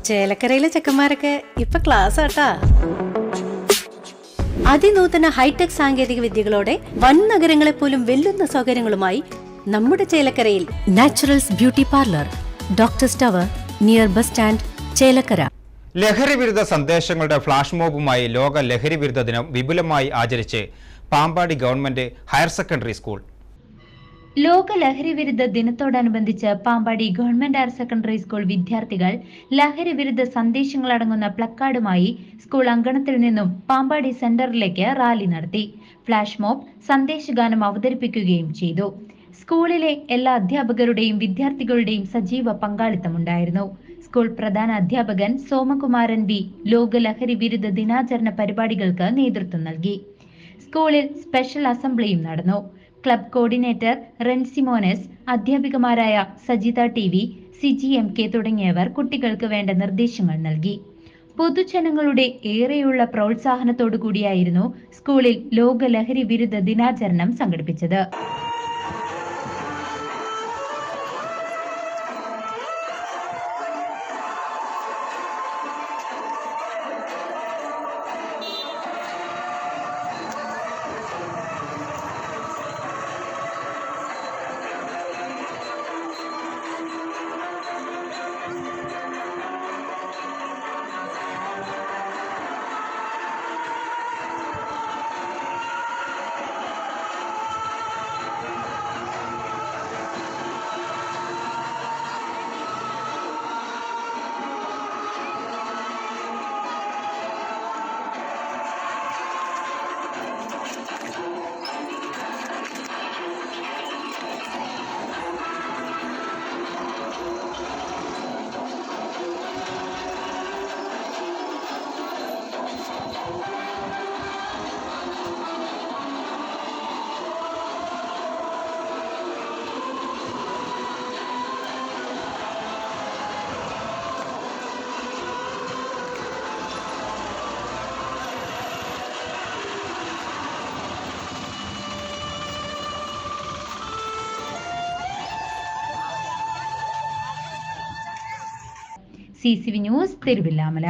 ചേലക്കരയിലെ ചെക്കന്മാരൊക്കെ ഇപ്പൊ ക്ലാസ് ആട്ടാ. അതിനൂതന ഹൈടെക് സാങ്കേതിക വിദ്യകളോടെ വൻ നഗരങ്ങളെ പോലും വെല്ലുന്ന സൗകര്യങ്ങളുമായി നമ്മുടെ ചേലക്കരയിൽ naturals beauty parlour, doctors tower, near bus stand, Chelakkara. ലഹരി വിരുദ്ധ സന്ദേശങ്ങളുടെ ഫ്ലാഷ് മോബുമായി ലോക ലഹരി വിരുദ്ധ ദിനം വിപുലമായി ആചരിച്ച് Pampady government higher secondary school. ലോക ലഹരി വിരുദ്ധ ദിനത്തോടനുബന്ധിച്ച് Pampady government higher secondary school വിദ്യാർത്ഥികൾ ലഹരി വിരുദ്ധ സന്ദേശങ്ങളടങ്ങുന്ന പ്ലക്കാർഡുമായി സ്കൂൾ അങ്കണത്തിൽ നിന്നും പാമ്പാടി സെന്ററിലേക്ക് റാലി നടത്തി. ഫ്ലാഷ് മോബ് സന്ദേശഗാനം അവതരിപ്പിക്കുകയും ചെയ്തു. സ്കൂളിലെ എല്ലാ അധ്യാപകരുടെയും വിദ്യാർത്ഥികളുടെയും സജീവ പങ്കാളിത്തമുണ്ടായിരുന്നു. സ്കൂൾ പ്രധാന അധ്യാപകൻ സോമകുമാരൻ ബി ലോക ലഹരി വിരുദ്ധ ദിനാചരണ പരിപാടികൾക്ക് നേതൃത്വം നൽകി. സ്കൂളിൽ സ്പെഷ്യൽ അസംബ്ലിയും നടന്നു. ക്ലബ് കോർഡിനേറ്റർ റെൻസിമോനസ്, അധ്യാപികമാരായ സജിത TV, സിജി MK തുടങ്ങിയവർ കുട്ടികൾക്ക് വേണ്ട നിർദ്ദേശങ്ങൾ നൽകി. പൊതുജനങ്ങളുടെ ഏറെയുള്ള പ്രോത്സാഹനത്തോടു കൂടിയായിരുന്നു സ്കൂളിൽ ലോക ലഹരി വിരുദ്ധ ദിനാചരണം സംഘടിപ്പിച്ചത്. CCV news, Thiruvilwamala.